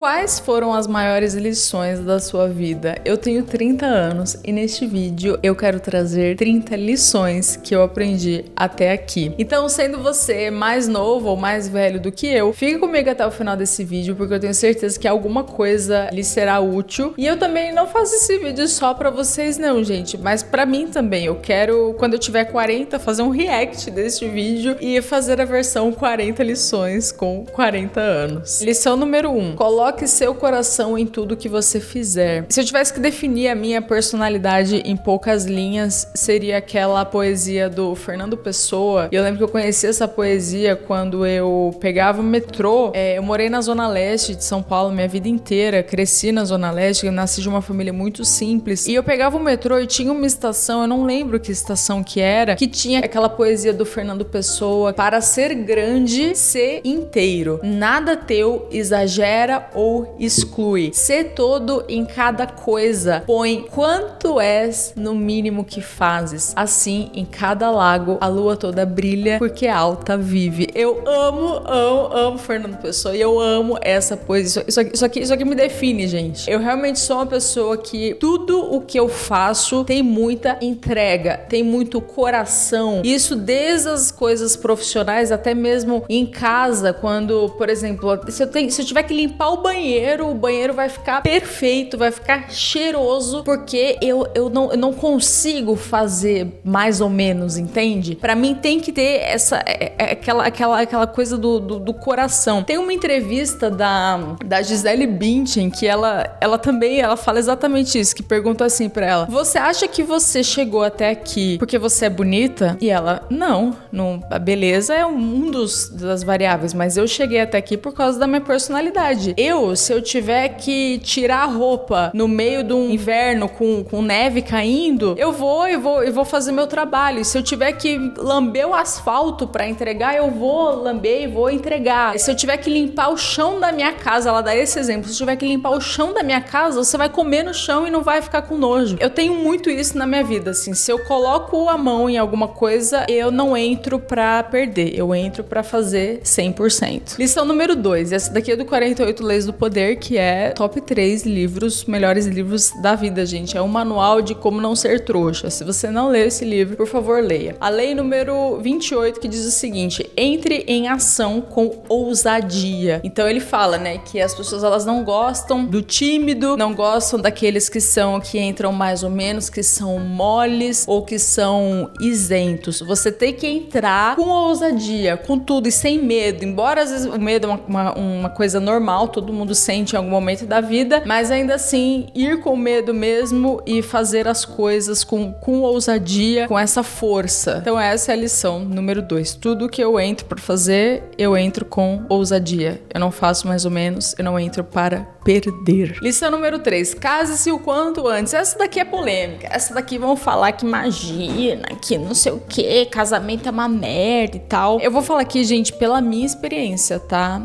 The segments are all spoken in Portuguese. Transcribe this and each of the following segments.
Quais foram as maiores lições da sua vida? Eu tenho 30 anos e neste vídeo eu quero trazer 30 lições que eu aprendi até aqui. Então, sendo você mais novo ou mais velho do que eu, fique comigo até o final desse vídeo porque eu tenho certeza que alguma coisa lhe será útil. E eu também não faço esse vídeo só pra vocês não, gente, mas pra mim também. Eu quero, quando eu tiver 40, fazer um react deste vídeo e fazer a versão 40 lições com 40 anos. Lição número 1. Coloque seu coração em tudo que você fizer. Se eu tivesse que definir a minha personalidade em poucas linhas, seria aquela poesia do Fernando Pessoa. E eu lembro que eu conheci essa poesia quando eu pegava o metrô. Eu morei na Zona Leste de São Paulo minha vida inteira, cresci na Zona Leste, eu nasci de uma família muito simples. E eu pegava o metrô e tinha uma estação, eu não lembro que estação que era, que tinha aquela poesia do Fernando Pessoa: para ser grande, ser inteiro. Nada teu exagera ou exclui. Sê todo em cada coisa. Põe quanto és no mínimo que fazes. Assim, em cada lago, a lua toda brilha, porque alta vive. Eu amo Fernando Pessoa e eu amo essa poesia. Isso aqui me define, gente. Eu realmente sou uma pessoa que tudo o que eu faço tem muita entrega, tem muito coração. Isso desde as coisas profissionais até mesmo em casa, quando, por exemplo, se eu tiver que limpar o banheiro vai ficar perfeito, vai ficar cheiroso, porque eu não consigo fazer mais ou menos, entende? Pra mim tem que ter aquela coisa do coração. Tem uma entrevista da Gisele Bündchen que ela fala exatamente isso, que pergunta assim pra ela: você acha que você chegou até aqui porque você é bonita? E ela: não, a beleza é das variáveis, mas eu cheguei até aqui por causa da minha personalidade. Se eu tiver que tirar a roupa no meio de um inverno com neve caindo, eu vou fazer meu trabalho. E se eu tiver que lamber o asfalto pra entregar, eu vou lamber e vou entregar. E se eu tiver que limpar o chão da minha casa, ela dá esse exemplo: se eu tiver que limpar o chão da minha casa, você vai comer no chão e não vai ficar com nojo. Eu tenho muito isso na minha vida, assim, se eu coloco a mão em alguma coisa, eu não entro pra perder, eu entro pra fazer 100%. Lição número 2, essa daqui é do 48 Leis do Poder, que é top 3 livros, melhores livros da vida, gente. É um manual de como não ser trouxa. Se você não leu esse livro, por favor, leia. A lei número 28, que diz o seguinte: entre em ação com ousadia. Então ele fala, né, que as pessoas, elas não gostam do tímido, não gostam daqueles que entram mais ou menos, que são moles ou que são isentos. Você tem que entrar com ousadia, com tudo e sem medo. Embora às vezes o medo é uma coisa normal, todo mundo sente em algum momento da vida, mas ainda assim ir com medo mesmo e fazer as coisas com ousadia, com essa força. Então essa é a lição número 2. Tudo que eu entro para fazer, eu entro com ousadia. Eu não faço mais ou menos, eu não entro para perder. Lição número 3. Case-se o quanto antes. Essa daqui é polêmica. Essa daqui vão falar que imagina, que não sei o que, casamento é uma merda e tal. Eu vou falar aqui, gente, pela minha experiência, tá?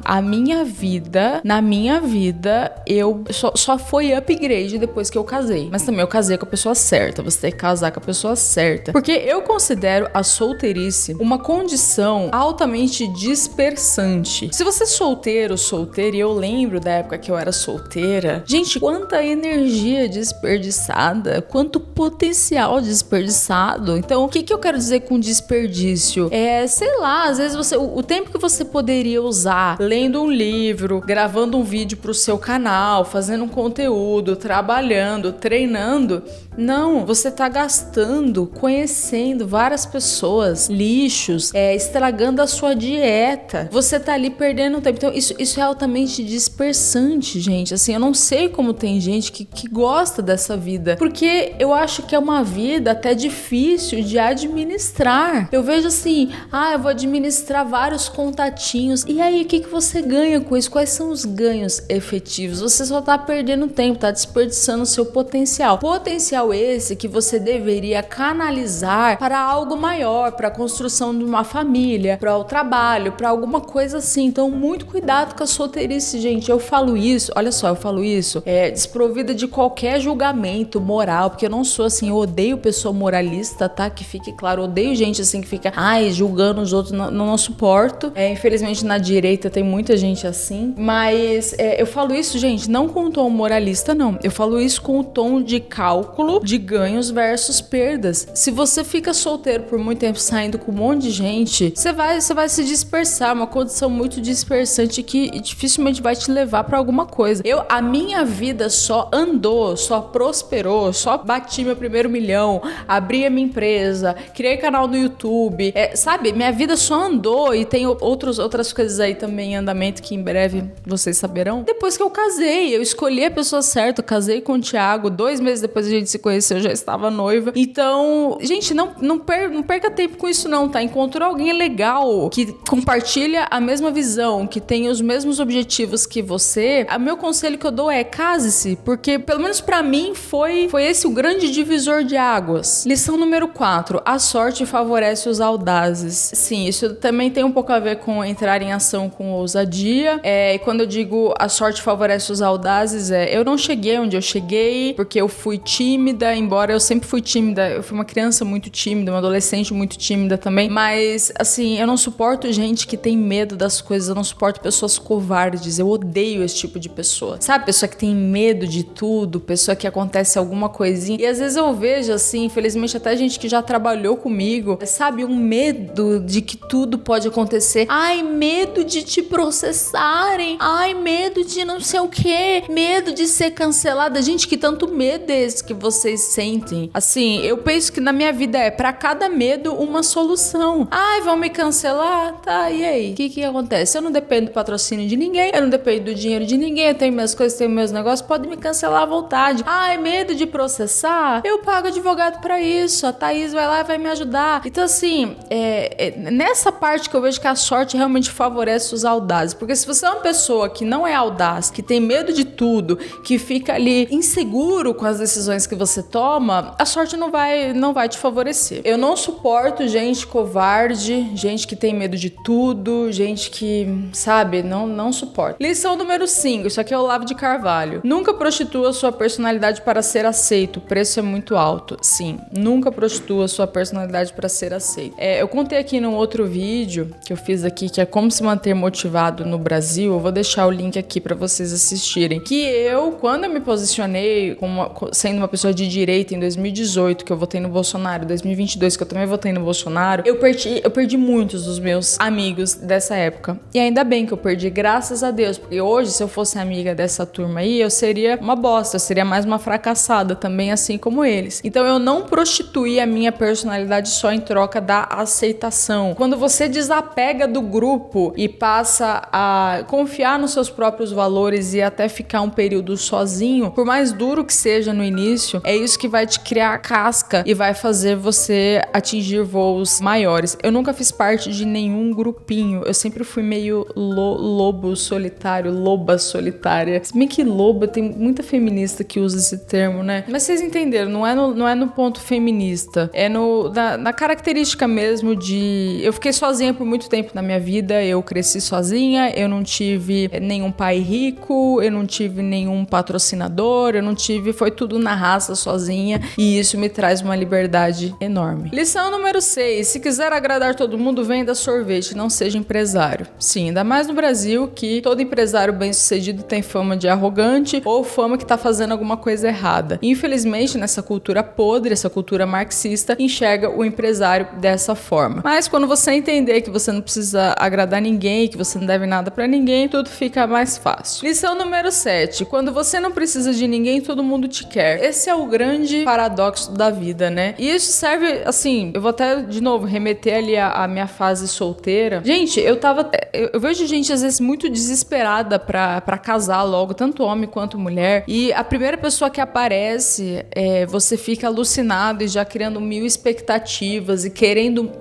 Na minha vida, eu só foi upgrade depois que eu casei. Mas também eu casei com a pessoa certa. Você tem que casar com a pessoa certa. Porque eu considero a solteirice uma condição altamente dispersante. Se você é solteiro, solteira, e eu lembro da época que eu era solteira, gente, quanta energia desperdiçada, quanto potencial desperdiçado. Então, o que eu quero dizer com desperdício? Sei lá, às vezes o tempo que você poderia usar lendo um livro, gravando um vídeo pro seu canal, fazendo um conteúdo, trabalhando, treinando, não, você tá gastando, conhecendo várias pessoas, lixos, estragando a sua dieta. Você tá ali perdendo tempo. Então, isso é altamente dispersante, gente. Assim, eu não sei como tem gente que gosta dessa vida, porque eu acho que é uma vida até difícil de administrar. Eu vejo assim, eu vou administrar vários contatinhos. E aí, o que você ganha com isso? Quais são os ganhos efetivos? Você só tá perdendo tempo, tá desperdiçando o seu potencial. Potencial esse que você deveria canalizar para algo maior, para a construção de uma família, para o trabalho, para alguma coisa assim. Então, muito cuidado com a solteirice, gente. Eu falo isso, olha só, eu falo isso desprovida de qualquer julgamento moral, porque eu não sou assim assim, eu odeio pessoa moralista, tá? Que fique claro, eu odeio gente assim que fica, julgando os outros, não suporto. Infelizmente na direita tem muita gente assim, mas eu falo isso, gente, não com um tom moralista, não. Eu falo isso com o tom de cálculo de ganhos versus perdas. Se você fica solteiro por muito tempo saindo com um monte de gente, você vai se dispersar, uma condição muito dispersante que dificilmente vai te levar pra alguma coisa. A minha vida só andou, só prosperou, só bati meu primeiro milhão, abri a minha empresa, criei canal no YouTube, sabe? Minha vida só andou e tem outras coisas aí também em andamento que em breve vocês saberão. Depois que eu casei, eu escolhi a pessoa certa, eu casei com o Thiago, 2 meses depois a gente se conheceu, eu já estava noiva. Então, gente, não perca tempo com isso não, tá? Encontrou alguém legal, que compartilha a mesma visão, que tem os mesmos objetivos que você, o meu conselho que eu dou é case-se, porque pelo menos pra mim foi esse o grande divisor de águas. Lição número 4, a sorte favorece os audazes. Sim, isso também tem um pouco a ver com entrar em ação com ousadia, e quando eu digo a sorte favorece os audazes, eu não cheguei onde eu cheguei porque eu fui tímida, embora eu sempre fui tímida, eu fui uma criança muito tímida, uma adolescente muito tímida também, mas assim, eu não suporto gente que tem medo das coisas, eu não suporto pessoas covardes, eu odeio esse tipo de pessoa, sabe? Pessoa que tem medo de tudo, pessoa que acontece alguma coisinha, e às vezes eu vejo assim, infelizmente até gente que já trabalhou comigo, sabe? Um medo de que tudo pode acontecer, medo de te processarem, medo de não sei o que, medo de ser cancelada. Gente, que tanto medo é esse que vocês sentem? Assim, eu penso que na minha vida pra cada medo uma solução. Vão me cancelar? Tá, e aí? O que acontece? Eu não dependo do patrocínio de ninguém, eu não dependo do dinheiro de ninguém, eu tenho minhas coisas, tenho meus negócios, pode me cancelar à vontade. Medo de processar? Eu pago advogado pra isso, a Thaís vai lá e vai me ajudar. Então assim, nessa parte que eu vejo que a sorte realmente favorece os audazes, porque se você é uma pessoa que não é audaz, que tem medo de tudo, que fica ali inseguro com as decisões que você toma, a sorte não vai te favorecer. Eu não suporto gente covarde, gente que tem medo de tudo, gente que, sabe, não suporto. Lição número 5, isso aqui é o Olavo de Carvalho. Nunca prostitua sua personalidade para ser aceito, o preço é muito alto. Sim, nunca prostitua sua personalidade para ser aceito. Eu contei aqui num outro vídeo que eu fiz aqui, que é como se manter motivado no Brasil, eu vou deixar o link aqui para vocês assistirem, que quando eu me posicionei sendo uma pessoa de direita em 2018, que eu votei no Bolsonaro, 2022, que eu também votei no Bolsonaro, eu perdi muitos dos meus amigos dessa época. E ainda bem que eu perdi, graças a Deus, porque hoje, se eu fosse amiga dessa turma aí, eu seria uma bosta, eu seria mais uma fracassada também, assim como eles. Então eu não prostituí a minha personalidade só em troca da aceitação. Quando você desapega do grupo e passa a confiar nos seus próprios valores e até ficar um período sozinho, por mais duro que seja no início, é isso que vai te criar casca e vai fazer você atingir voos maiores. Eu nunca fiz parte de nenhum grupinho, eu sempre fui meio lobo solitário, loba solitária. Se bem que loba, tem muita feminista que usa esse termo, né? Mas vocês entenderam, não é no ponto feminista, é na característica mesmo de... Eu fiquei sozinha por muito tempo na minha vida, eu cresci sozinha, eu não tive nenhum pai rico, eu não tive nenhum patrocinador, foi tudo na raça sozinha, e isso me traz uma liberdade enorme. Lição número 6, se quiser agradar todo mundo, venda sorvete, não seja empresário. Sim, ainda mais no Brasil, que todo empresário bem-sucedido tem fama de arrogante ou fama que tá fazendo alguma coisa errada. Infelizmente, nessa cultura podre, essa cultura marxista, enxerga o empresário dessa forma. Mas quando você entender que você não precisa agradar ninguém, que você não deve nada pra ninguém, tudo fica mais fácil. Lição número 7, quando você não precisa de ninguém, todo mundo te quer. Esse é o grande paradoxo da vida, né? E isso serve, assim, eu vou até, de novo, remeter ali a minha fase solteira. Gente, eu vejo gente, às vezes, muito desesperada pra casar logo, tanto homem quanto mulher, e a primeira pessoa que aparece, você fica alucinado e já criando 1000 expectativas e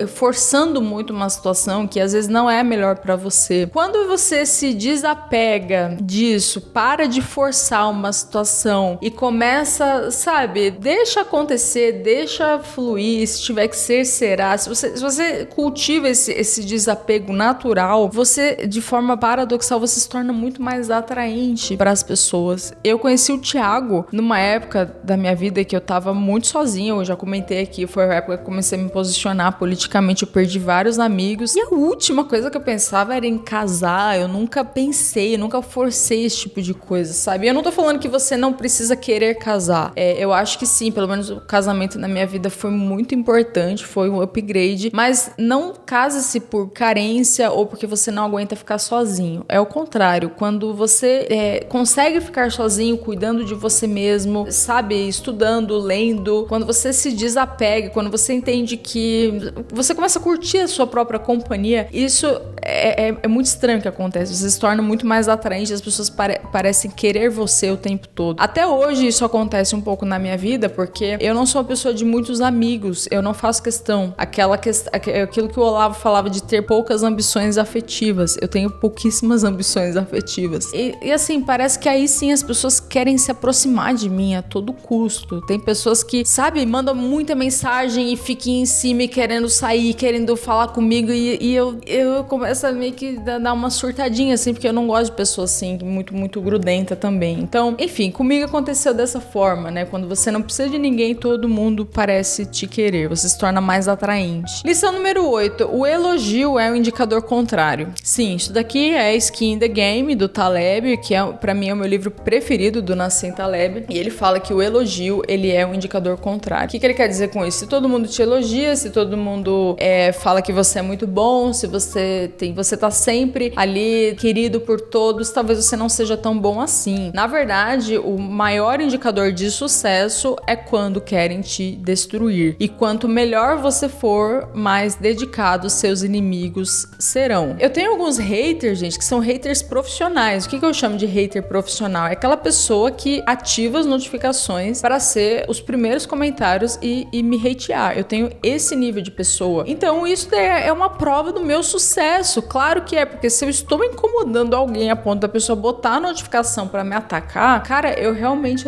forçando muito uma situação que às vezes não é a melhor pra você. Quando você se desapega disso, para de forçar uma situação e começa, sabe, deixa acontecer, deixa fluir, se tiver que ser, será. Se você cultiva esse desapego natural, você, de forma paradoxal, você se torna muito mais atraente para as pessoas. Eu conheci o Thiago numa época da minha vida que eu tava muito sozinha, eu já comentei aqui, foi a época que eu comecei a me posicionar politicamente, eu perdi vários amigos, e a última coisa que eu pensava era em casar. Eu nunca pensei, nunca forcei esse tipo de coisa, sabe? Eu não tô falando que você não precisa querer casar, eu acho que sim, pelo menos o casamento na minha vida foi muito importante, foi um upgrade, mas não case-se por carência ou porque você não aguenta ficar sozinho, é o contrário. Quando você consegue ficar sozinho, cuidando de você mesmo, sabe, estudando, lendo, quando você se desapega, quando você entende que você começa a curtir a sua própria companhia, isso é muito estranho que acontece, você se torna muito mais atraente, as pessoas parecem querer você o tempo todo. Até hoje isso acontece um pouco na minha vida, porque eu não sou uma pessoa de muitos amigos, eu não faço questão, aquilo que o Olavo falava de ter poucas ambições afetivas, eu tenho pouquíssimas ambições afetivas, e assim, parece que aí sim as pessoas querem se aproximar de mim a todo custo. Tem pessoas que, sabe, mandam muita mensagem e ficam em cima e querendo sair, querendo falar comigo, e eu começo a meio que dar uma surtadinha, assim, porque eu não gosto de pessoas assim, muito grudenta também. Então, enfim, comigo aconteceu dessa forma, né? Quando você não precisa de ninguém, todo mundo parece te querer, você se torna mais atraente. Lição número 8, o elogio é um indicador contrário. Sim, isso daqui é Skin in the Game, do Taleb, que pra mim é o meu livro preferido do Nassim Taleb, e ele fala que o elogio, ele é um indicador contrário. O que ele quer dizer com isso? Se todo mundo te elogia, se todo mundo fala que você é muito bom, se você tá sempre ali querido por todos, talvez você não seja tão bom assim. Na verdade, o maior indicador de sucesso é quando querem te destruir. E quanto melhor você for, mais dedicados seus inimigos serão. Eu tenho alguns haters, gente, que são haters profissionais. O que eu chamo de hater profissional? É aquela pessoa que ativa as notificações para ser os primeiros comentários e me hatear. Eu tenho esse nível de pessoa. Então isso é uma prova do meu sucesso. Claro que é, porque se eu estou incomodando alguém a ponto da pessoa botar a notificação para me atacar, cara, eu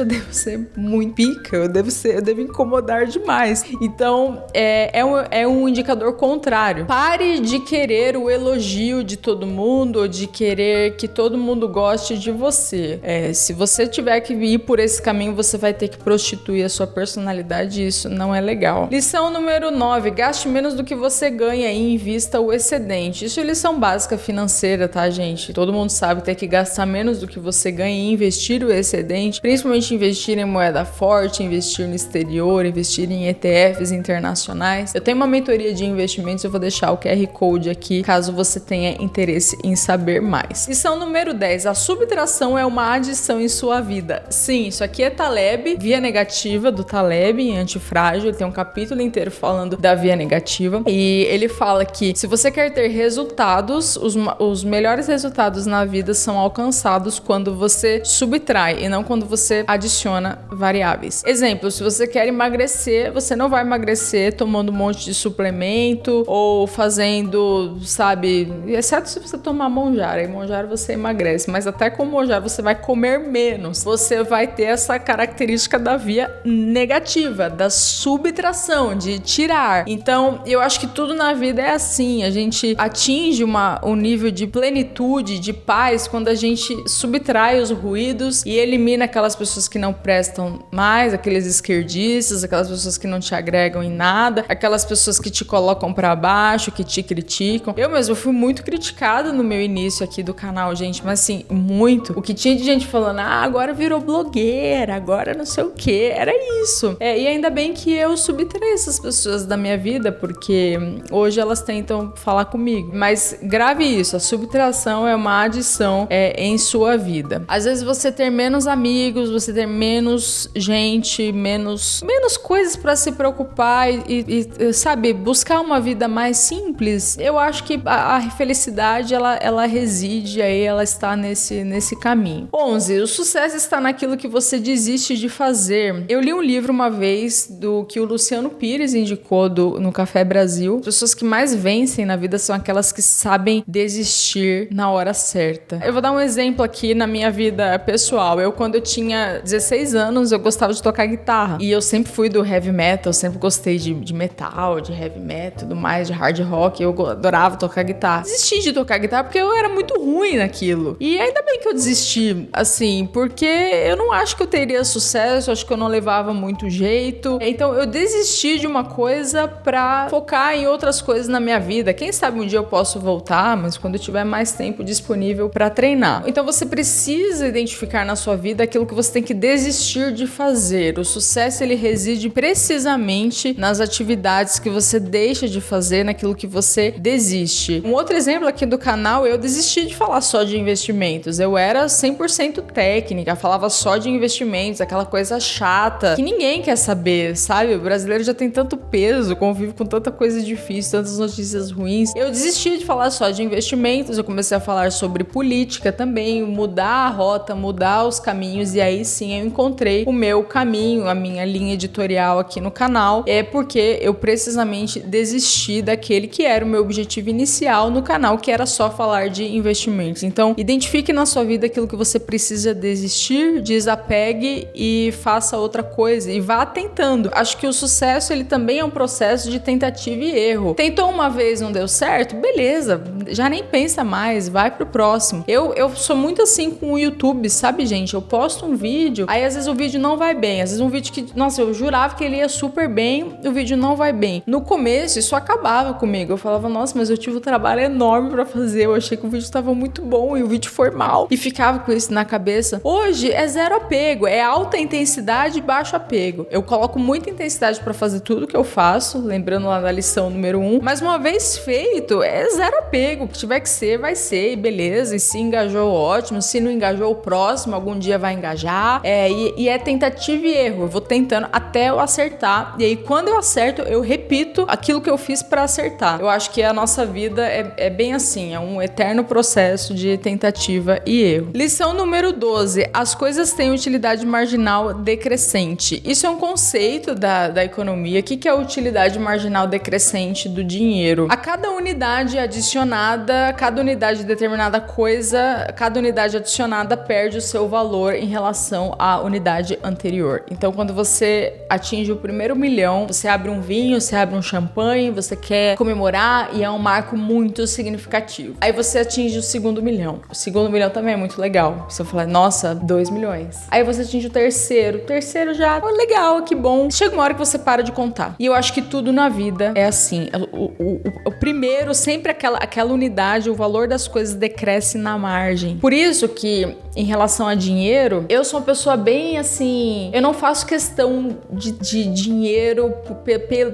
devo ser muito pica, eu devo incomodar demais. Então é um indicador contrário. Pare de querer o elogio de todo mundo, ou de querer que todo mundo goste de você. Se você tiver que ir por esse caminho, você vai ter que prostituir a sua personalidade, e isso não é legal. Lição número 9, gaste menos do que você ganha e invista o excedente. Isso é lição básica financeira, tá, gente? Todo mundo sabe que tem que gastar menos do que você ganha e investir o excedente, principalmente investir em moeda forte, investir no exterior, investir em ETFs internacionais. Eu tenho uma mentoria de investimentos, eu vou deixar o QR Code aqui, caso você tenha interesse em saber mais. Lição número 10, a subtração é uma adição em sua vida. Sim, isso aqui é Taleb, via negativa do Taleb, em Antifrágil, ele tem um capítulo inteiro falando da via negativa, e ele fala que se você quer ter resultados, os melhores resultados na vida são alcançados quando você subtrai e não quando você adiciona variáveis. Exemplo, se você quer emagrecer, você não vai emagrecer tomando um monte de suplemento ou fazendo, sabe, exceto se você tomar monjara, e monjara você emagrece, mas até com monjara você vai comer menos, você vai ter essa característica da via negativa, da subtração, de tirar. Então, eu acho que tudo na vida é assim, a gente atinge um nível de plenitude, de paz, quando a gente subtrai os ruídos e elimina aquelas pessoas que não prestam mais, aqueles esquerdistas, aquelas pessoas que não te agregam em nada, aquelas pessoas que te colocam pra baixo, que te criticam. Eu mesmo fui muito criticada no meu início aqui do canal, gente, mas assim, muito. O que tinha de gente falando, agora virou blogueira, agora não sei o que, era isso. E ainda bem que eu subtraí essas pessoas da minha vida, porque hoje elas tentam falar comigo. Mas grave isso, a subtração é uma adição em sua vida. Às vezes você ter menos amigos, você ter menos gente, menos coisas pra se preocupar e sabe, buscar uma vida mais simples. Eu acho que a felicidade, ela reside aí, ela está nesse caminho. 11. O sucesso está naquilo que você desiste de fazer. Eu li um livro uma vez que o Luciano Pires indicou no Café Brasil. As pessoas que mais vencem na vida são aquelas que sabem desistir na hora certa. Eu vou dar um exemplo aqui na minha vida pessoal. Quando eu tinha 16 anos, eu gostava de tocar guitarra. E eu sempre fui do heavy metal, sempre gostei de metal, de heavy metal, tudo mais, de hard rock. Eu adorava tocar guitarra. Desisti de tocar guitarra porque eu era muito ruim naquilo. E ainda bem que eu desisti, assim, porque eu não acho que eu teria sucesso, acho que eu não levava muito jeito. Então eu desisti de uma coisa pra focar em outras coisas na minha vida. Quem sabe um dia eu posso voltar, mas quando eu tiver mais tempo disponível pra treinar. Então você precisa identificar na sua vida aquilo que você tem que desistir de fazer. O sucesso, ele reside precisamente nas atividades que você deixa de fazer, naquilo que você desiste. Um outro exemplo aqui do canal, eu desisti de falar só de investimentos. Eu era 100% técnica, falava só de investimentos, aquela coisa chata que ninguém quer saber, sabe? O brasileiro já tem tanto peso, convive com tanta coisa difícil, tantas notícias ruins. Eu desisti de falar só de investimentos, eu comecei a falar sobre política também, mudar a rota, mudar os caminhos, e aí sim eu encontrei o meu caminho, a minha linha editorial aqui no canal. É porque eu precisamente desisti daquele que era o meu objetivo inicial no canal, que era só falar de investimentos. Então, identifique na sua vida aquilo que você precisa desistir, desapegue e faça outra coisa e vá tentando. Acho que o sucesso, ele também é um processo de tentativa e erro. Tentou uma vez, não deu certo? Beleza, já nem pensa mais, vai pro próximo. Eu sou muito assim com o YouTube, sabe, gente? Eu posto um vídeo, aí às vezes o vídeo não vai bem, às vezes um vídeo que, nossa, eu jurava que ele ia super bem, o vídeo não vai bem. No começo, isso acabava comigo. Eu falava, nossa, mas eu tive um trabalho enorme pra fazer, eu achei que o vídeo tava muito bom e o vídeo foi mal. E ficava com isso na cabeça. Hoje é zero apego, é alta intensidade e baixo apego. Eu coloco muita intensidade pra fazer tudo que eu faço, lembrando lá da lição número 1, mas uma vez feito, é zero apego. O que tiver que ser, vai ser, e beleza. E se engajou, ótimo. Se não engajou, o próximo algum dia vai engajar. E é tentativa e erro. Eu vou tentando até eu acertar. E aí, quando eu acerto, eu repito aquilo que eu fiz pra acertar. Eu acho que a nossa vida é bem assim, é um eterno processo de tentativa e erro. Lição número 12. As coisas têm utilidade marginal decrescente. Isso é um conceito da economia. O que é a utilidade marginal decrescente do dinheiro? A cada unidade adicionada, cada unidade de determinada coisa, cada unidade adicionada perde o seu valor em relação à unidade anterior. Então, quando você atinge o primeiro milhão, você abre um vinho, você abre um champanhe, você quer comemorar e é um marco muito significativo. Aí você atinge o segundo milhão. O segundo milhão também é muito legal. Você fala, nossa, 2 milhões. Aí você atinge o terceiro. O terceiro já, oh, legal, que bom. Chega uma hora que você para de contar. E eu acho que tudo na vida é assim. O primeiro, sempre aquela unidade, o valor das coisas decresce na margem. Por isso que, em relação a dinheiro, eu sou uma pessoa bem assim, eu não faço questão de dinheiro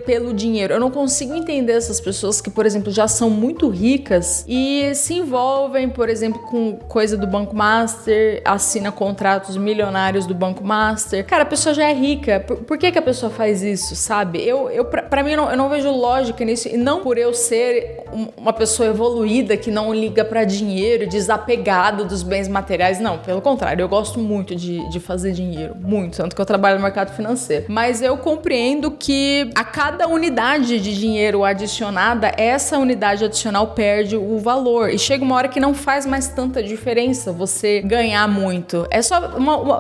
pelo dinheiro. Eu não consigo entender essas pessoas que, por exemplo, já são muito ricas e se envolvem, por exemplo, com coisa do Banco Master, assina contratos milionários do Banco Master. Cara, a pessoa já é rica. Por que a pessoa faz isso, sabe? Pra mim, eu não vejo lógica nisso. E não por eu ser uma pessoa evoluída que não liga pra dinheiro, desapegada dos bens materiais. Não, pelo contrário. Eu gosto muito de fazer dinheiro. Muito. Tanto que eu trabalho no mercado financeiro. Mas eu compreendo que a cada unidade de dinheiro adicionada, essa unidade adicional perde o valor. E chega uma hora que não faz mais tanta diferença você ganhar muito. É só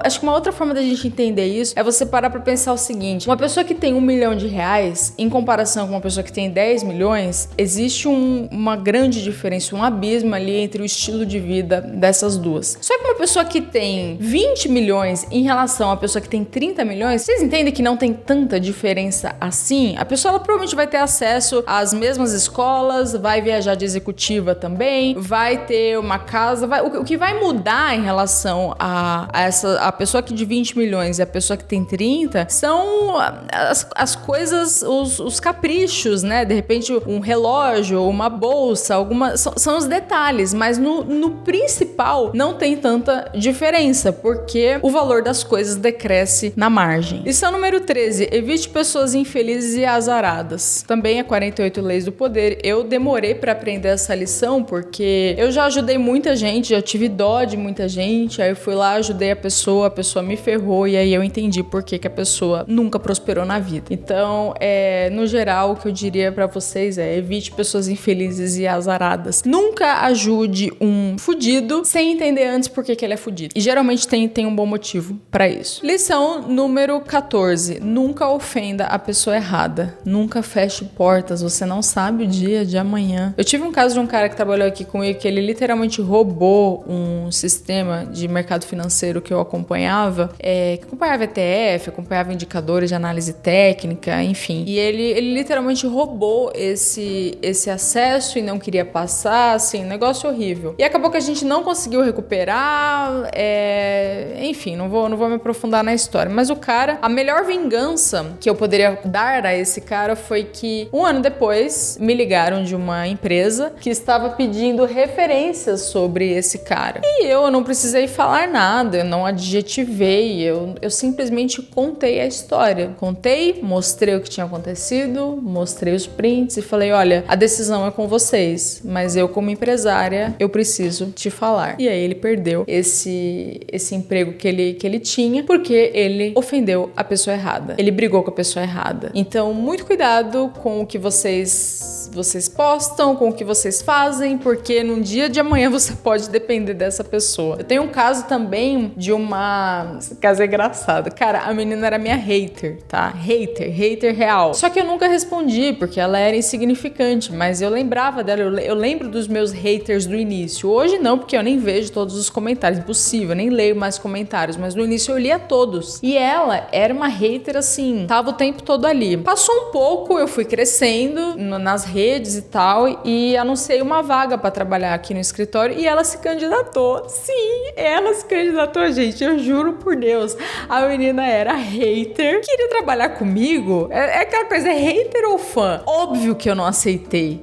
acho que uma outra forma da gente entender isso é você parar pra pensar o seguinte: uma pessoa que tem R$1 milhão, em comparação com uma pessoa que tem 10 milhões, existe uma grande diferença, um abismo ali entre o estilo de vida dessas duas. Só que uma pessoa que tem 20 milhões em relação a uma pessoa que tem 30 milhões, vocês entendem que não tem tanta diferença assim? A pessoa, ela provavelmente vai ter acesso às mesmas escolas, vai viajar de executiva também, vai ter uma casa, o que vai mudar em relação a pessoa que de 20 milhões e a pessoa que tem 30 são as coisas, os caprichos, né? De repente um relógio, uma bolsa, são os detalhes, mas no principal não tem tanta diferença, porque o valor das coisas decresce na margem. Lição número 13. Evite pessoas infelizes e azaradas. Também é 48 leis do poder. Eu demorei pra aprender essa lição porque eu já ajudei muita gente, já tive dó de muita gente, aí eu fui lá, ajudei a pessoa me ferrou e aí eu entendi por que a pessoa nunca prosperou na vida. Então, no geral, o que eu diria pra vocês é: evite pessoas infelizes infelizes e azaradas. Nunca ajude um fudido sem entender antes por que ele é fudido. E geralmente tem um bom motivo pra isso. Lição número 14. Nunca ofenda a pessoa errada. Nunca feche portas. Você não sabe o dia de amanhã. Eu tive um caso de um cara que trabalhou aqui comigo que ele literalmente roubou um sistema de mercado financeiro que eu acompanhava, que acompanhava ETF, acompanhava indicadores de análise técnica, enfim. E ele literalmente roubou esse acesso e não queria passar, assim, negócio horrível. E acabou que a gente não conseguiu recuperar, enfim, não vou me aprofundar na história. Mas o cara, a melhor vingança que eu poderia dar a esse cara foi que um ano depois me ligaram de uma empresa que estava pedindo referências sobre esse cara. E eu não precisei falar nada, eu não adjetivei, eu simplesmente contei a história. Contei, mostrei o que tinha acontecido, mostrei os prints e falei, olha, a decisão é com vocês, mas eu como empresária, eu preciso te falar. E aí ele perdeu esse emprego que ele tinha porque ele ofendeu a pessoa errada. Ele brigou com a pessoa errada. Então, muito cuidado com o que vocês postam, com o que vocês fazem, porque no dia de amanhã você pode depender dessa pessoa. Eu tenho um caso também de uma... Esse caso é engraçado. Cara, a menina era minha hater, tá? Hater real. Só que eu nunca respondi, porque ela era insignificante, mas eu lembrava dela, eu lembro dos meus haters do início. Hoje não, porque eu nem vejo todos os comentários, impossível, eu nem leio mais comentários, mas no início eu lia todos. E ela era uma hater assim, tava o tempo todo ali. Passou um pouco, eu fui crescendo nas redes e tal, e anunciei uma vaga pra trabalhar aqui no escritório, e ela se candidatou. Sim, ela se candidatou, gente, eu juro por Deus. A menina era hater, queria trabalhar comigo. É aquela coisa, é hater ou fã? Óbvio que eu não aceitei,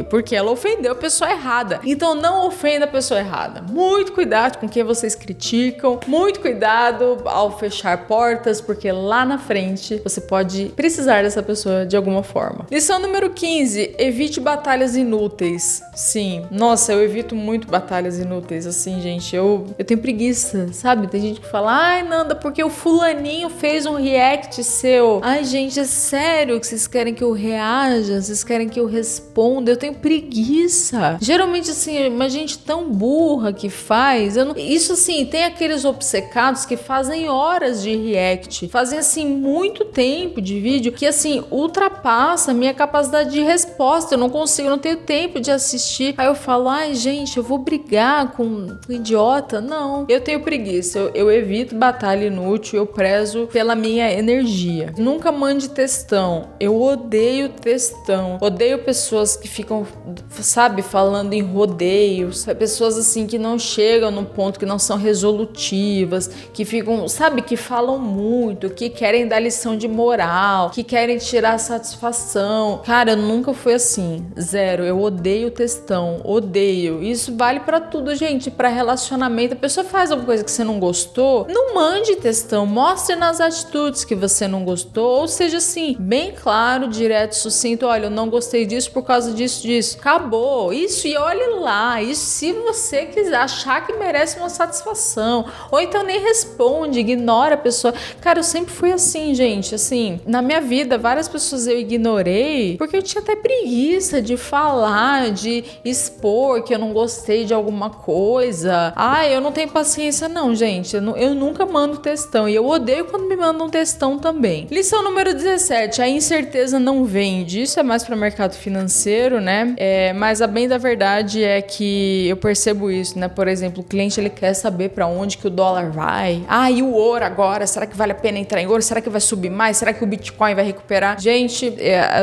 porque ela ofendeu a pessoa errada. Então não ofenda a pessoa errada. Muito cuidado com quem vocês criticam, muito cuidado ao fechar portas, porque lá na frente você pode precisar dessa pessoa de alguma forma. Lição número 15, evite batalhas inúteis. Sim, nossa, eu evito muito batalhas inúteis, assim, gente, eu tenho preguiça, sabe? Tem gente que fala, ai, Nanda, porque o fulaninho fez um react seu. Ai, gente, é sério que vocês querem que eu reaja? Vocês querem que eu responda? Eu tenho preguiça. Geralmente, assim, uma gente tão burra que faz, isso, assim, tem aqueles obcecados que fazem horas de react, fazem, assim, muito tempo de vídeo, que, assim, ultrapassa a minha capacidade de resposta. Eu não consigo, eu não tenho tempo de assistir. Aí eu falo, ai, gente, eu vou brigar com um idiota? Não, eu tenho preguiça, eu evito batalha inútil, eu prezo pela minha energia. Nunca mande textão, eu odeio textão, odeio pessoas que ficam, sabe, falando em rodeios, pessoas assim que não chegam no ponto, que não são resolutivas, que ficam, sabe, que falam muito, que querem dar lição de moral, que querem tirar satisfação. Cara, eu nunca fui assim, zero, eu odeio textão, odeio. Isso vale pra tudo, gente, pra relacionamento. A pessoa faz alguma coisa que você não gostou, não mande textão, mostre nas atitudes que você não gostou, ou seja, assim, bem claro, direto, sucinto, olha, eu não gostei disso por causa disso. Acabou. Isso, e olhe lá, isso se você quiser achar que merece uma satisfação, ou então nem responde, ignora a pessoa. Cara, eu sempre fui assim, gente, assim, na minha vida, várias pessoas eu ignorei, porque eu tinha até preguiça de falar, de expor que eu não gostei de alguma coisa. Ai, eu não tenho paciência não, gente, eu nunca mando textão, e eu odeio quando me mandam textão também. Lição número 17, a incerteza não vende. Isso é mais para mercado financeiro, né? Mas a bem da verdade é que eu percebo isso, né? Por exemplo, o cliente, ele quer saber para onde que o dólar vai. Ah, e o ouro agora? Será que vale a pena entrar em ouro? Será que vai subir mais? Será que o Bitcoin vai recuperar? Gente,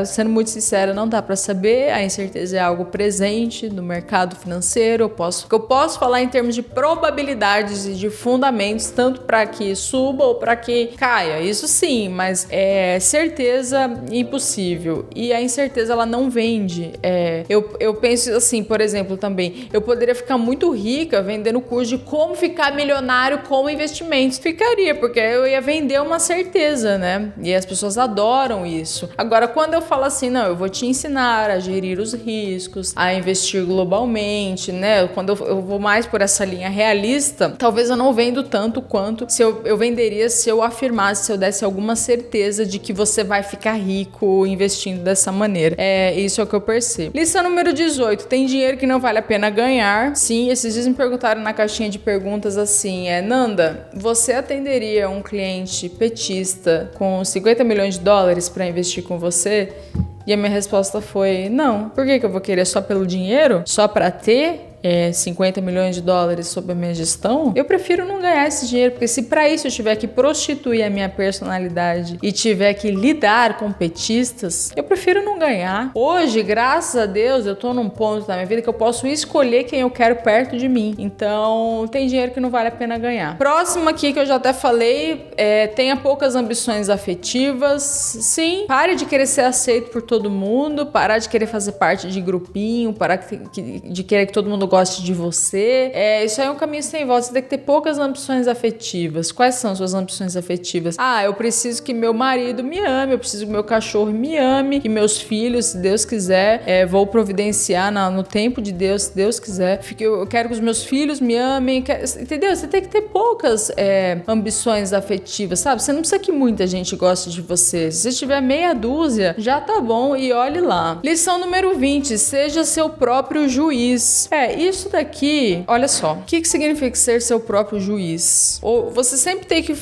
sendo muito sincera, não dá para saber. A incerteza é algo presente no mercado financeiro. Eu posso falar em termos de probabilidades e de fundamentos, tanto para que suba ou para que caia. Isso sim, mas é certeza impossível. E a incerteza, ela não vende. Eu penso assim, por exemplo, também, eu poderia ficar muito rica vendendo curso de como ficar milionário com investimentos. Ficaria, porque eu ia vender uma certeza, né? E as pessoas adoram isso. Agora, quando eu falo assim, não, eu vou te ensinar a gerir os riscos, a investir globalmente, né? Quando eu vou mais por essa linha realista, talvez eu não vendo tanto quanto se eu venderia se eu afirmasse, se eu desse alguma certeza de que você vai ficar rico investindo dessa maneira. Isso é o que eu percebo. Lição número 18. Tem dinheiro que não vale a pena ganhar. Sim, esses dias me perguntaram na caixinha de perguntas assim, Nanda, você atenderia um cliente petista com 50 milhões de dólares para investir com você? E a minha resposta foi, não. Por que eu vou querer só pelo dinheiro? Só para ter 50 milhões de dólares sob a minha gestão? Eu prefiro não ganhar esse dinheiro, porque se para isso eu tiver que prostituir a minha personalidade e tiver que lidar com petistas, eu prefiro não ganhar. Hoje, graças a Deus, eu tô num ponto da minha vida que eu posso escolher quem eu quero perto de mim. Então, tem dinheiro que não vale a pena ganhar. Próximo aqui que eu já até falei, tenha poucas ambições afetivas. Sim, pare de querer ser aceito por todo mundo, parar de querer fazer parte de grupinho, parar de querer que todo mundo goste de você. Isso aí é um caminho sem volta. Você tem que ter poucas ambições afetivas. Quais são suas ambições afetivas? Eu preciso que meu marido me ame, eu preciso que meu cachorro me ame, que meus filhos, se Deus quiser, vou providenciar no tempo de Deus, se Deus quiser. Eu quero que os meus filhos me amem, entendeu? Você tem que ter poucas ambições afetivas, sabe? Você não precisa que muita gente goste de você. Se você tiver meia dúzia, já tá bom e olhe lá. Lição número 20. Seja seu próprio juiz. Isso daqui, olha só, o que significa ser seu próprio juiz? Ou você sempre tem que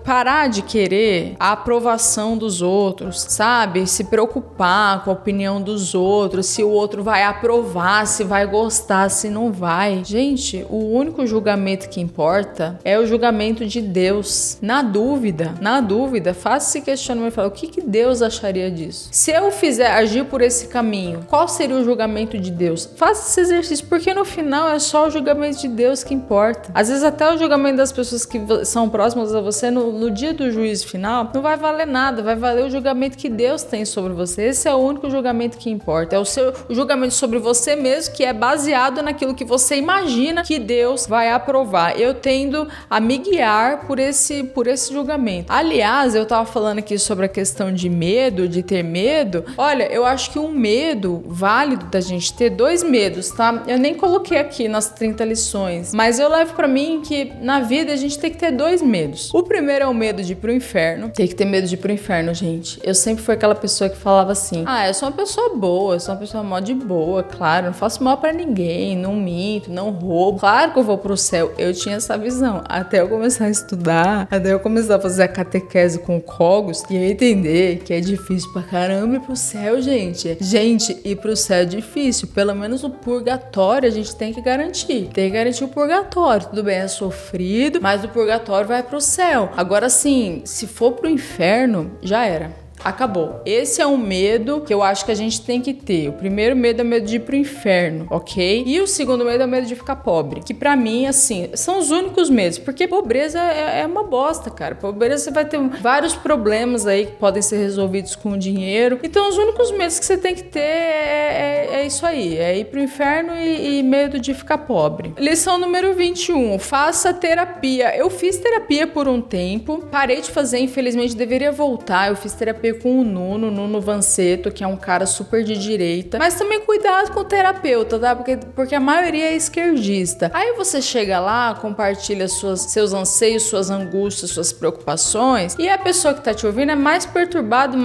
parar de querer a aprovação dos outros, sabe? Se preocupar com a opinião dos outros, se o outro vai aprovar, se vai gostar, se não vai. Gente, o único julgamento que importa é o julgamento de Deus. Na dúvida, faça esse questionamento e fala, o que Deus acharia disso? Se eu agir por esse caminho, qual seria o julgamento de Deus? Faça esse exercício, porque no final é só o julgamento de Deus que importa. Às vezes até o julgamento das pessoas que são próximas a você no dia do juízo final não vai valer nada, vai valer o julgamento que Deus tem sobre você. Esse é o único julgamento que importa. É o julgamento sobre você mesmo, que é baseado naquilo que você imagina que Deus vai aprovar. Eu tendo a me guiar por esse julgamento. Aliás, eu tava falando aqui sobre a questão de medo, de ter medo. Olha, eu acho que um medo válido da gente ter, 2 medos, tá? Eu nem coloquei aqui nas 30 lições, mas eu levo pra mim que na vida a gente tem que ter 2 medos. O primeiro é o medo de ir pro inferno. Tem que ter medo de ir pro inferno, gente. Eu sempre fui aquela pessoa que falava assim, eu sou uma pessoa boa, eu sou uma pessoa mó de boa, claro, não faço mal pra ninguém, não minto, não roubo, claro que eu vou pro céu. Eu tinha essa visão, até eu começar a estudar, até eu começar a fazer a catequese com o Cogos e eu entender que é difícil pra caramba ir pro céu, gente. Gente, ir pro céu é difícil, pelo menos o purgatório a gente tem que garantir. Tem que garantir o purgatório. Tudo bem, é sofrido, mas o purgatório vai pro céu. Agora sim, se for pro inferno, já era. Acabou. Esse é um medo que eu acho que a gente tem que ter. O primeiro medo é o medo de ir pro inferno, ok? E o segundo medo é o medo de ficar pobre. Que pra mim, assim, são os únicos medos. Porque pobreza é uma bosta, cara. Pobreza você vai ter vários problemas aí que podem ser resolvidos com o dinheiro. Então, os únicos medos que você tem que ter é isso aí. É ir pro inferno e medo de ficar pobre. Lição número 21. Faça terapia. Eu fiz terapia por um tempo. Parei de fazer, infelizmente, deveria voltar. Eu fiz terapia com o Nuno Vanceto, que é um cara super de direita. Mas também cuidado com o terapeuta, tá? Porque a maioria é esquerdista. Aí você chega lá, compartilha seus anseios, suas angústias, suas preocupações, e a pessoa que tá te ouvindo é mais perturbada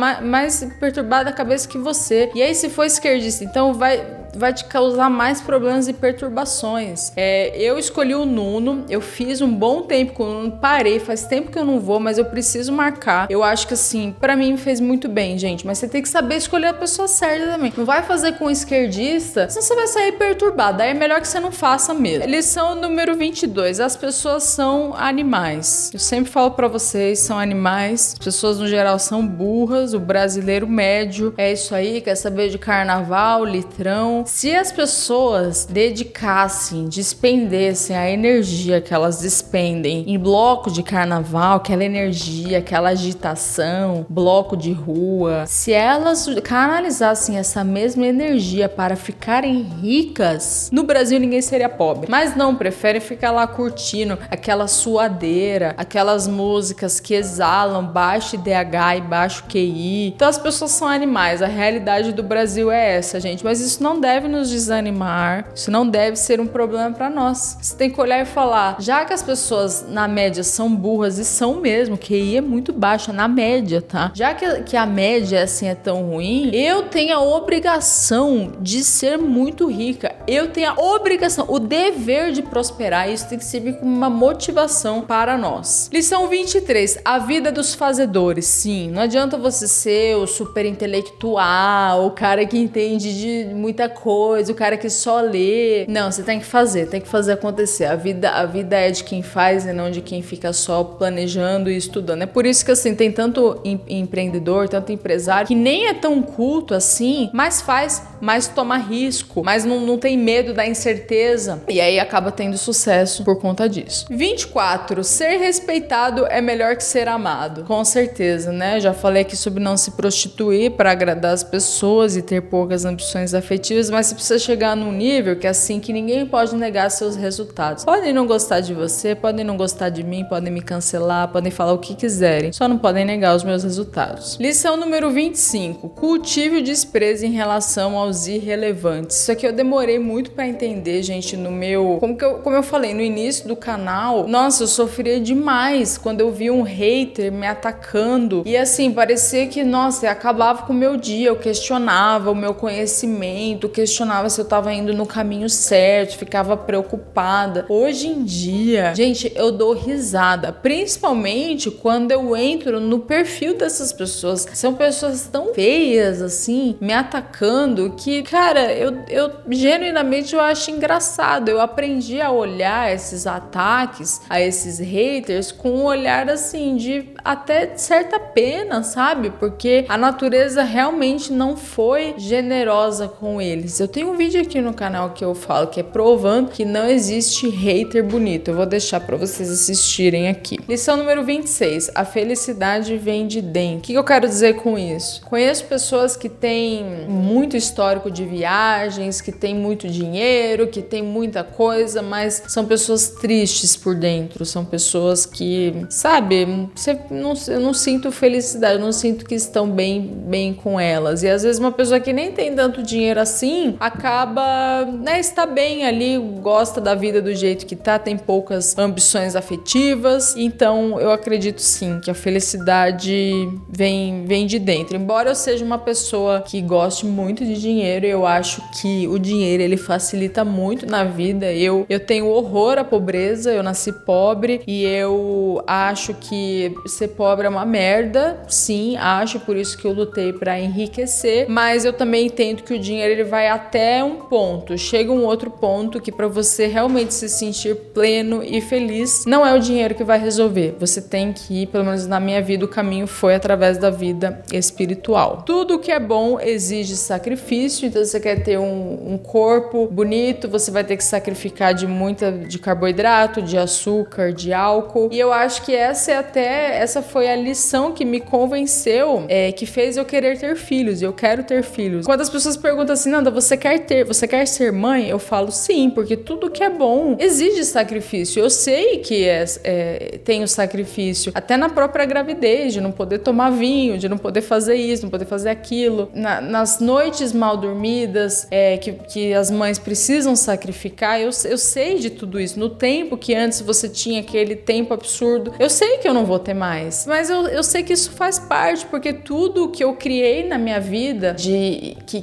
a cabeça que você. E aí, se for esquerdista, então vai te causar mais problemas e perturbações. Eu escolhi o Nuno, eu fiz um bom tempo com o Nuno, parei, faz tempo que eu não vou, mas eu preciso marcar. Eu acho que assim, pra mim me fez muito bem, gente, mas você tem que saber escolher a pessoa certa também. Não vai fazer com um esquerdista, senão você vai sair perturbado, aí é melhor que você não faça mesmo. Lição número 22, as pessoas são animais. Eu sempre falo pra vocês, são animais, as pessoas no geral são burras, o brasileiro médio é isso aí, quer saber de carnaval, litrão. Se as pessoas dedicassem, despendessem a energia que elas despendem em bloco de carnaval, aquela energia, aquela agitação, bloco de rua, se elas canalizassem essa mesma energia para ficarem ricas, no Brasil ninguém seria pobre. Mas não, preferem ficar lá curtindo aquela suadeira, aquelas músicas que exalam baixo IDH e baixo QI. Então as pessoas são animais, a realidade do Brasil é essa, gente. Mas isso não deve nos desanimar, isso não deve ser um problema para nós. Você tem que olhar e falar, já que as pessoas na média são burras, e são mesmo, QI é muito baixa na média, tá? Já que a média assim é tão ruim, eu tenho a obrigação de ser muito rica. Eu tenho a obrigação, o dever de prosperar. Isso tem que servir como uma motivação para nós. Lição 23. A vida dos fazedores. Sim, não adianta você ser o super intelectual, o cara que entende de muita coisa, o cara que só lê. Não, você tem que fazer acontecer. A vida é de quem faz e não de quem fica só planejando e estudando. É por isso que assim, tem tanto empreendedor, tanto empresário que nem é tão culto assim, mas faz, mas toma risco, mas não tem medo da incerteza e aí acaba tendo sucesso por conta disso. 24. Ser respeitado é melhor que ser amado. Com certeza, né? Já falei aqui sobre não se prostituir para agradar as pessoas e ter poucas ambições afetivas, mas você precisa chegar num nível que é assim que ninguém pode negar seus resultados. Podem não gostar de você, podem não gostar de mim, podem me cancelar, podem falar o que quiserem, só não podem negar os meus resultados. Lição número 25. Cultive o desprezo em relação aos irrelevantes. Isso aqui eu demorei muito pra entender, gente, no meu... Como eu falei, no início do canal, nossa, eu sofria demais quando eu vi um hater me atacando e assim, parecia que, nossa, acabava com o meu dia, eu questionava o meu conhecimento, questionava se eu tava indo no caminho certo, ficava preocupada. Hoje em dia, gente, eu dou risada, principalmente quando eu entro no perfil dessas pessoas. São pessoas tão feias, assim, me atacando que, cara, eu genuinamente eu acho engraçado. Eu aprendi a olhar esses ataques a esses haters com um olhar, assim, de até certa pena, sabe? Porque a natureza realmente não foi generosa com eles. Eu tenho um vídeo aqui no canal que eu falo que é provando que não existe hater bonito. Eu vou deixar pra vocês assistirem aqui. Lição número 26. A felicidade vem de dentro. O que eu quero dizer com isso? Conheço pessoas que têm muito histórico de viagens, que têm muito dinheiro, que têm muita coisa, mas são pessoas tristes por dentro. São pessoas que, sabe, eu não sinto felicidade, eu não sinto que estão bem com elas. E às vezes uma pessoa que nem tem tanto dinheiro assim, acaba, né, está bem ali, gosta da vida do jeito que tá, tem poucas ambições afetivas. Então eu acredito sim que a felicidade vem de dentro. Embora eu seja uma pessoa que goste muito de dinheiro, eu acho que o dinheiro ele facilita muito na vida. Eu tenho horror à pobreza, eu nasci pobre e eu acho que ser pobre é uma merda. Sim, acho, por isso que eu lutei para enriquecer, mas eu também entendo que o dinheiro ele vai até um ponto. Chega um outro ponto que para você realmente se sentir pleno e feliz, não é o dinheiro que vai resolver. Você tem que ir, pelo menos na minha vida, o caminho foi através da vida espiritual. Tudo que é bom exige sacrifício, então você quer ter um corpo bonito, você vai ter que sacrificar de carboidrato, de açúcar, de álcool. E eu acho que essa foi a lição que me convenceu, que fez eu querer ter filhos. Eu quero ter filhos. Quando as pessoas perguntam assim, Nanda, você quer ser mãe? Eu falo sim, porque tudo que é bom exige sacrifício. Eu sei que tem o sacrifício, até na própria gravidez, de não poder tomar vinho, de não poder fazer isso, não poder fazer aquilo. Nas noites mal dormidas, que as mães precisam sacrificar, eu sei de tudo isso. No tempo que antes você tinha aquele tempo absurdo, eu sei que eu não vou ter mais. Mas eu sei que isso faz parte, porque tudo que eu criei na minha vida,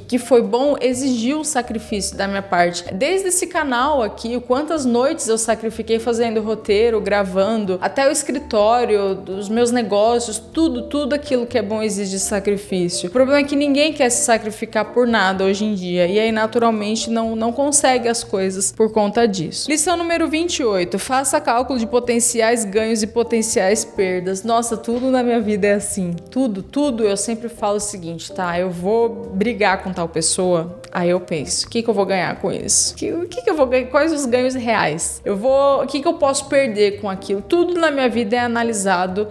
que foi bom, exigiu um sacrifício da minha parte. Desde esse canal aqui, quantas noites eu sacrifiquei fazendo roteiro, gravando, até o escritório, dos meus negócios, tudo aquilo que é bom exige sacrifício. O problema é que ninguém quer se sacrificar por nada hoje em dia, e aí naturalmente não consegue as coisas por conta disso. Lição número 28. Faça cálculo de potenciais ganhos e potenciais perdas. Nossa, tudo na minha vida é assim. Tudo. Eu sempre falo o seguinte, tá? Eu vou brigar com tal pessoa. Aí eu penso, o que eu vou ganhar com isso? O que eu vou ganhar? Quais os ganhos reais? O que eu posso perder com aquilo? Tudo na minha vida é analisado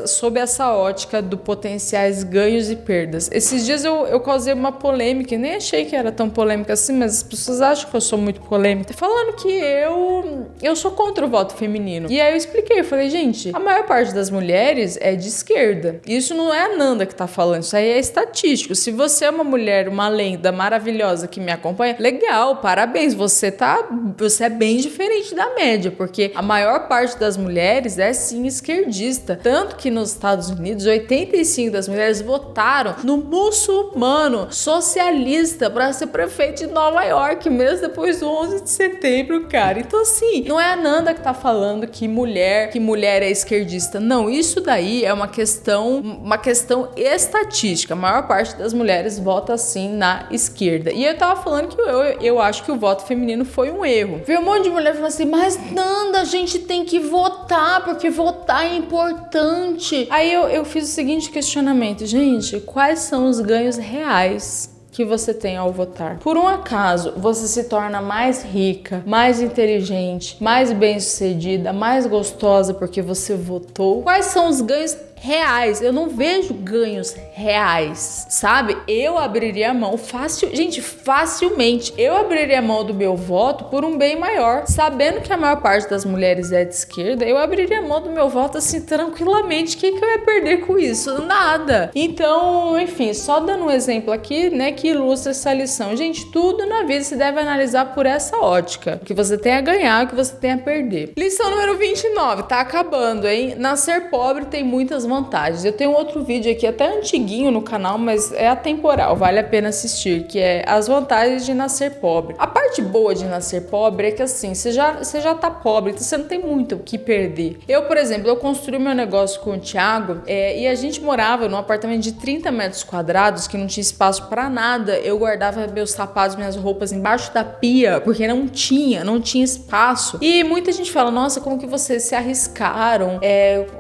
sob essa ótica do potenciais ganhos e perdas. Esses dias eu causei uma polêmica, e nem achei que era tão polêmica assim, mas as pessoas acham que eu sou muito polêmica, falando que eu sou contra o voto feminino. E aí eu expliquei, eu falei, gente, a maior parte das mulheres é de esquerda. Isso não é a Nanda que tá falando, isso aí é estatístico. Se você é uma mulher, uma lenda maravilhosa que me acompanha, legal, parabéns, você é bem diferente da média, porque a maior parte das mulheres é sim esquerdista. Tanto que nos Estados Unidos, 85% das mulheres votaram no muçulmano socialista para ser prefeito de Nova York, mesmo depois do 11 de setembro, cara. Então, assim, não é a Nanda que tá falando que mulher é esquerdista. Não, isso daí é uma questão estatística. A maior parte das mulheres vota assim na esquerda. E eu tava falando que eu acho que o voto feminino foi um erro. Veio um monte de mulher falando assim, mas Nanda, a gente tem que votar, porque votar é importante. Aí eu fiz o seguinte questionamento, gente, quais são os ganhos reais que você tem ao votar? Por um acaso, você se torna mais rica, mais inteligente, mais bem-sucedida, mais gostosa porque você votou? Quais são os ganhos reais? Eu não vejo ganhos reais, sabe? Eu abriria a mão facilmente. Eu abriria a mão do meu voto por um bem maior. Sabendo que a maior parte das mulheres é de esquerda, eu abriria a mão do meu voto assim tranquilamente. O que eu ia perder com isso? Nada. Então, enfim, só dando um exemplo aqui, né, que ilustra essa lição. Gente, tudo na vida se deve analisar por essa ótica. O que você tem a ganhar, o que você tem a perder. Lição número 29, tá acabando, hein? Nascer pobre tem muitas vantagens. Eu tenho outro vídeo aqui, até antiguinho no canal, mas é atemporal, vale a pena assistir, que é as vantagens de nascer pobre. A parte boa de nascer pobre é que assim, você já tá pobre, então você não tem muito o que perder. Eu, por exemplo, eu construí meu negócio com o Thiago e a gente morava num apartamento de 30 metros quadrados que não tinha espaço pra nada. Eu guardava meus sapatos, minhas roupas embaixo da pia, porque não tinha espaço. E muita gente fala, nossa, como que vocês se arriscaram?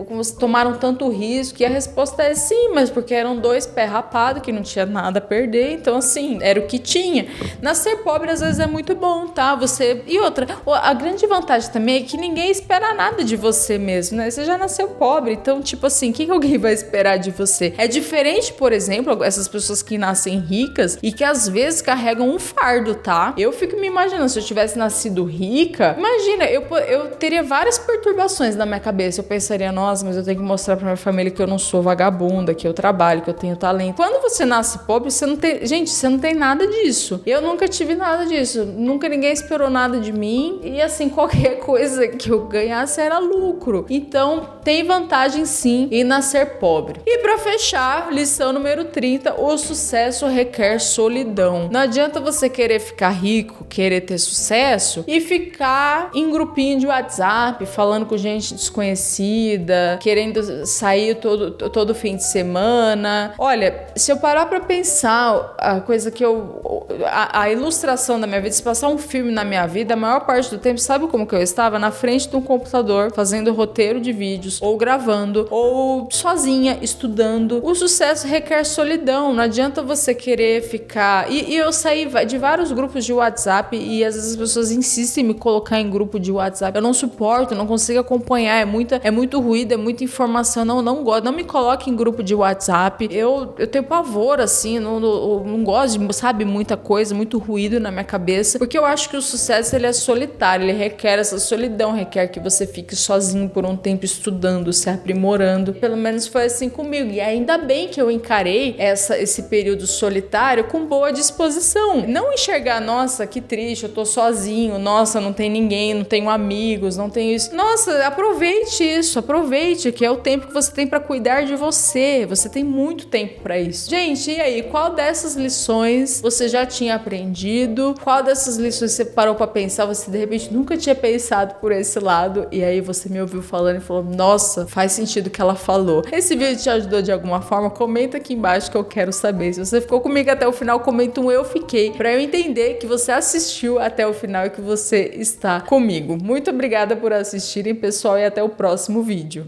Como vocês tomaram tanto risco? E a resposta é sim, mas porque eram 2 pés rapados que não tinha nada a perder, então assim, era o que tinha. Nascer pobre às vezes é muito bom, tá? E outra, a grande vantagem também é que ninguém espera nada de você mesmo, né? Você já nasceu pobre, então tipo assim, o que alguém vai esperar de você? É diferente, por exemplo, essas pessoas que nascem ricas e que às vezes carregam um fardo, tá? Eu fico me imaginando, se eu tivesse nascido rica, imagina, eu teria várias perturbações na minha cabeça. Eu pensaria, nossa, mas eu tenho que mostrar pra minha família que eu não sou vagabunda, que eu trabalho, que eu tenho talento. Quando você nasce pobre, você não tem nada disso. Eu nunca tive nada disso. Nunca ninguém esperou nada de mim. E assim, qualquer coisa que eu ganhasse era lucro. Então, tem vantagem sim em nascer pobre. E pra fechar, lição número 30, o sucesso requer solidão. Não adianta você querer ficar rico, querer ter sucesso e ficar em grupinho de WhatsApp, falando com gente desconhecida, querendo sair todo fim de semana. Olha, se eu parar pra pensar a coisa que a ilustração da minha vida, se passar um filme na minha vida, a maior parte do tempo, sabe como que eu estava? Na frente de um computador, fazendo roteiro de vídeos, ou gravando, ou sozinha, estudando. O sucesso requer solidão. Não adianta você querer ficar... E eu saí de vários grupos de WhatsApp e às vezes as pessoas insistem em me colocar em grupo de WhatsApp. Eu não suporto, não consigo acompanhar. É muito ruído, é muita informação. Não gosto. Não me coloque em grupo de WhatsApp. Eu tenho pavor, assim. Não gosto de, sabe, muita coisa, muito ruído na minha cabeça. Porque eu acho que o sucesso, ele é solitário. Ele requer essa solidão. Requer que você fique sozinho por um tempo estudando, se aprimorando. Pelo menos foi assim comigo. E ainda bem que eu encarei esse período solitário com boa disposição. Não enxergar, nossa, que triste, eu tô sozinho. Nossa, não tem ninguém, não tenho amigos, não tenho isso. Nossa, aproveite isso. Aproveite, que é o tempo que você tem pra cuidar de você. Você tem muito tempo pra isso. Gente, e aí? Qual dessas lições você já tinha aprendido? Qual dessas lições você parou pra pensar? Você, de repente, nunca tinha pensado por esse lado. E aí você me ouviu falando e falou, nossa, faz sentido o que ela falou. Esse vídeo te ajudou de alguma forma? Comenta aqui embaixo que eu quero saber. Se você ficou comigo até o final, comenta um eu fiquei, pra eu entender que você assistiu até o final e que você está comigo. Muito obrigada por assistirem, pessoal, e até o próximo vídeo.